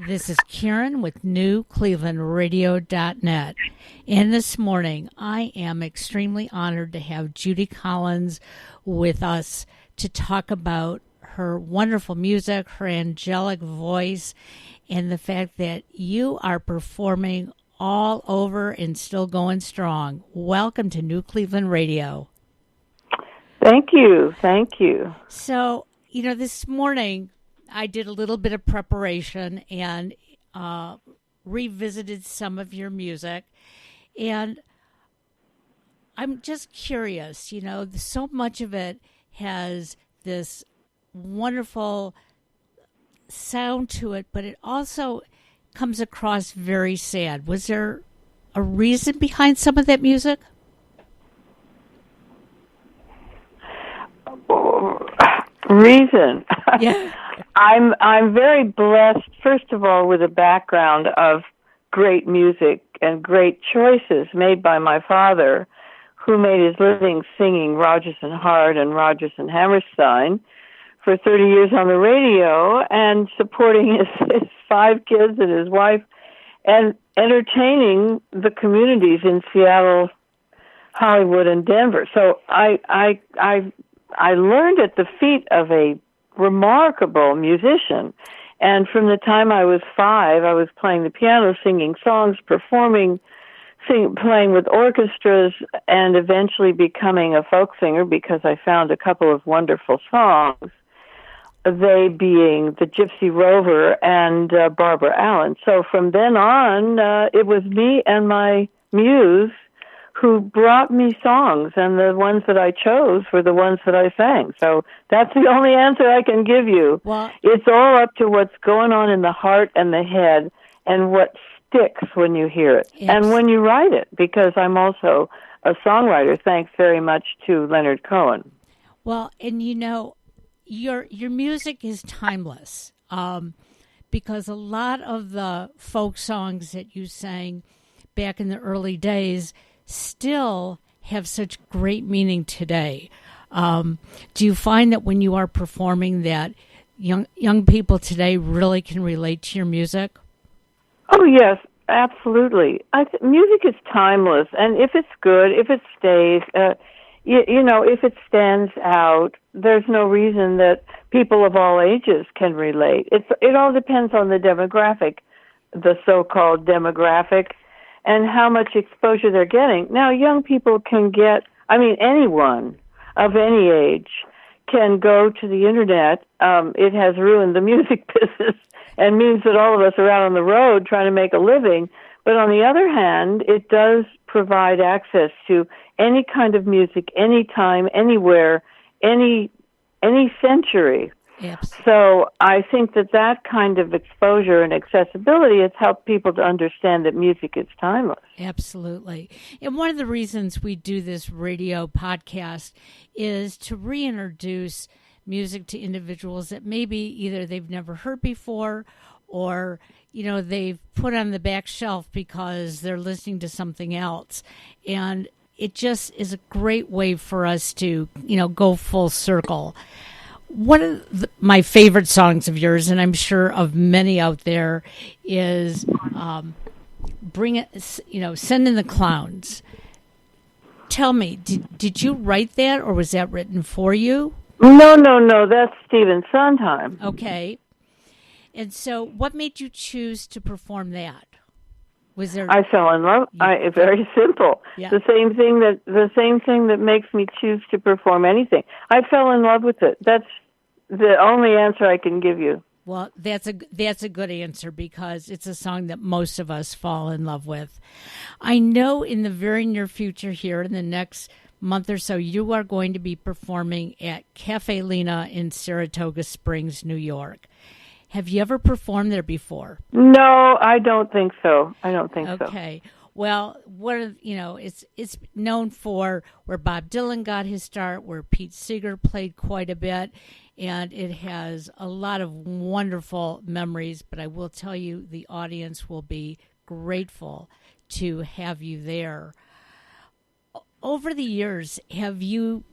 This is Karen with NewClevelandRadio.net. And this morning, I am extremely honored to have Judy Collins with us to talk about her wonderful music, her angelic voice, and the fact that you are performing all over and still going strong. Welcome to New Cleveland Radio. Thank you. Thank you. So, this morning I did a little bit of preparation and revisited some of your music. And I'm just curious, so much of it has this wonderful sound to it, but it also comes across very sad. Was there a reason behind some of that music? Reason. Yeah. I'm very blessed, first of all, with a background of great music and great choices made by my father, who made his living singing Rodgers and Hart and Rodgers and Hammerstein for 30 years on the radio and supporting his 5 kids and his wife and entertaining the communities in Seattle, Hollywood, and Denver. So I learned at the feet of a remarkable musician. And from the time I was 5, I was playing the piano, singing songs, performing, playing with orchestras, and eventually becoming a folk singer because I found a couple of wonderful songs, they being the Gypsy Rover and Barbara Allen. So from then on, it was me and my muse who brought me songs, and the ones that I chose were the ones that I sang. So that's the only answer I can give you. Well, it's all up to what's going on in the heart and the head and what sticks when you hear it and when you write it, because I'm also a songwriter, thanks very much to Leonard Cohen. Well, and your music is timeless, because a lot of the folk songs that you sang back in the early days still have such great meaning today. Do you find that when you are performing that young people today really can relate to your music? Oh, yes, absolutely. Music is timeless, and if it's good, if it stays, if it stands out, there's no reason that people of all ages can relate. It all depends on the demographic, the so-called demographic, and how much exposure they're getting. Now, young people can anyone of any age can go to the Internet. It has ruined the music business and means that all of us are out on the road trying to make a living. But on the other hand, it does provide access to any kind of music, anytime, anywhere, any century. Yes. So I think that kind of exposure and accessibility has helped people to understand that music is timeless. Absolutely. And one of the reasons we do this radio podcast is to reintroduce music to individuals that maybe either they've never heard before or, they've put on the back shelf because they're listening to something else. And it just is a great way for us to, go full circle. One of my favorite songs of yours, and I'm sure of many out there, is "Bring It." "Send in the Clowns." Tell me, did you write that, or was that written for you? No. That's Stephen Sondheim. Okay, and so what made you choose to perform that? Was there? I fell in love. Very simple. Yeah. The same thing that makes me choose to perform anything. I fell in love with it. That's the only answer I can give you. Well, that's a good answer, because it's a song that most of us fall in love with. I know in the very near future, here in the next month or so, you are going to be performing at Cafe Lena in Saratoga Springs, New York. Have you ever performed there before? No, I don't think so. So. Okay. Well, it's known for where Bob Dylan got his start, where Pete Seeger played quite a bit, and it has a lot of wonderful memories. But I will tell you, the audience will be grateful to have you there. Over the years, have you,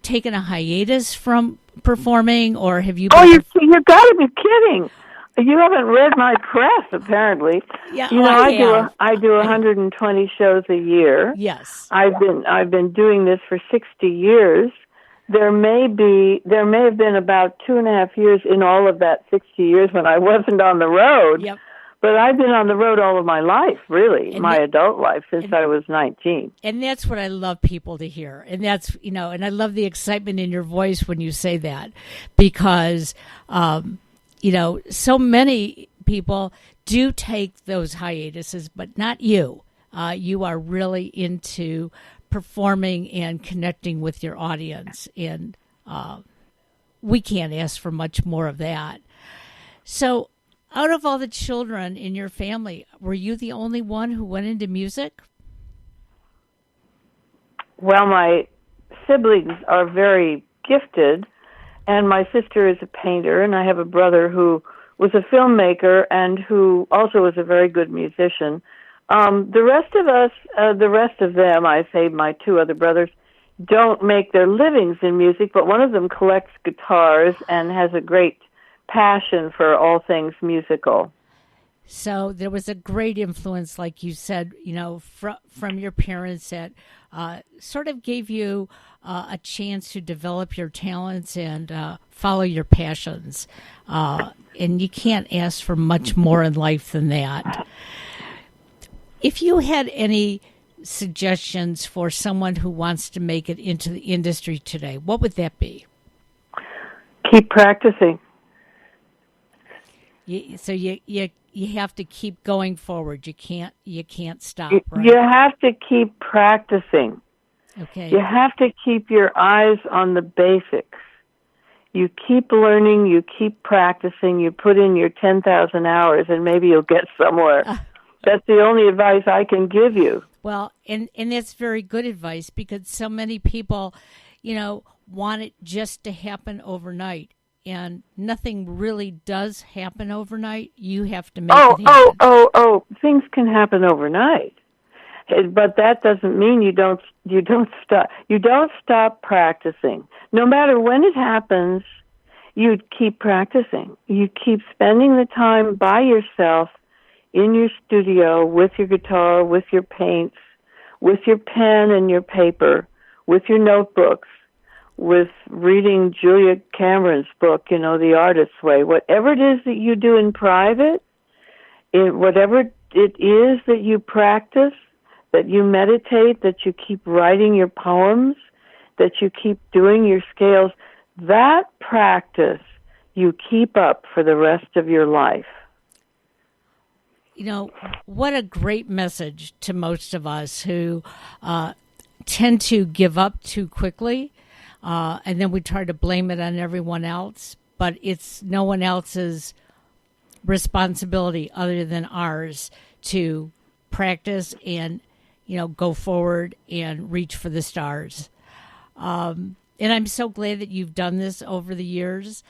taken a hiatus from performing, or have you? Oh, you got to be kidding! You haven't read my press, apparently. Yeah, you know, I do I 120 shows a year. Yes. I've been doing this for 60 years. There may have been about 2.5 years in all of that 60 years when I wasn't on the road. Yep. But I've been on the road all of my life, really, my adult life, since I was 19. And that's what I love people to hear. And that's, and I love the excitement in your voice when you say that, because, so many people do take those hiatuses, but not you. You are really into performing and connecting with your audience. And we can't ask for much more of that. So, out of all the children in your family, were you the only one who went into music? Well, my siblings are very gifted, and my sister is a painter, and I have a brother who was a filmmaker and who also was a very good musician. The rest of them, I say my two other brothers, don't make their livings in music, but one of them collects guitars and has a great passion for all things musical. So there was a great influence, like you said, from your parents that sort of gave you a chance to develop your talents and follow your passions. And you can't ask for much more in life than that. If you had any suggestions for someone who wants to make it into the industry today, what would that be? Keep practicing. So you have to keep going forward. You can't stop. Right? You have to keep practicing. Okay. You have to keep your eyes on the basics. You keep learning. You keep practicing. You put in your 10,000 hours, and maybe you'll get somewhere. That's the only advice I can give you. Well, and that's very good advice, because so many people, want it just to happen overnight. And nothing really does happen overnight. You have to make it happen. Oh! Things can happen overnight, but that doesn't mean you don't stop. You don't stop practicing. No matter when it happens, you keep practicing. You keep spending the time by yourself in your studio with your guitar, with your paints, with your pen and your paper, with your notebooks, with reading Julia Cameron's book, The Artist's Way. Whatever it is that you do in private, whatever it is that you practice, that you meditate, that you keep writing your poems, that you keep doing your scales, that practice you keep up for the rest of your life. What a great message to most of us who tend to give up too quickly. And then we try to blame it on everyone else, but it's no one else's responsibility other than ours to practice and, go forward and reach for the stars. And I'm so glad that you've done this over the years.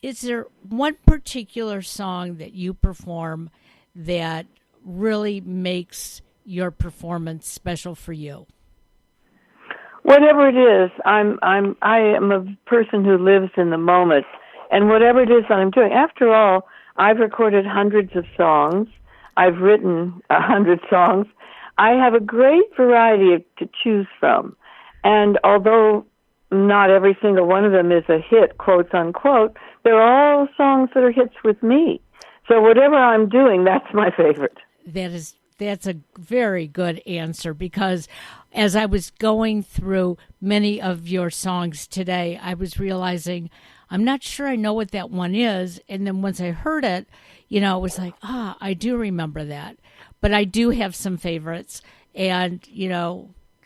Is there one particular song that you perform that really makes your performance special for you? Whatever it is, I am a person who lives in the moment, and whatever it is that I'm doing. After all, I've recorded hundreds of songs. I've written 100 songs. I have a great variety to choose from, and although not every single one of them is a hit, quotes unquote, they're all songs that are hits with me. So whatever I'm doing, that's my favorite. That's a very good answer, because as I was going through many of your songs today, I was realizing I'm not sure I know what that one is. And then once I heard it, it was like, I do remember that. But I do have some favorites, and,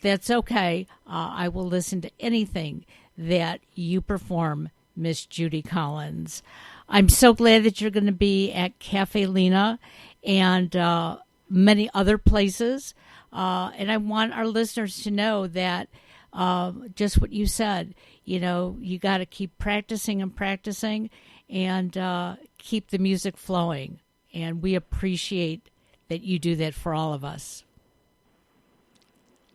that's okay. I will listen to anything that you perform, Miss Judy Collins. I'm so glad that you're going to be at Cafe Lena and many other places. And I want our listeners to know that just what you said, you got to keep practicing and practicing and keep the music flowing. And we appreciate that you do that for all of us.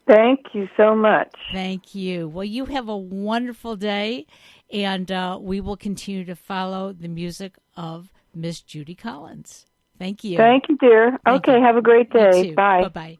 Thank you so much. Thank you. Well, you have a wonderful day, and we will continue to follow the music of Miss Judy Collins. Thank you. Thank you, dear. Okay, have a great day. Bye. Bye-bye.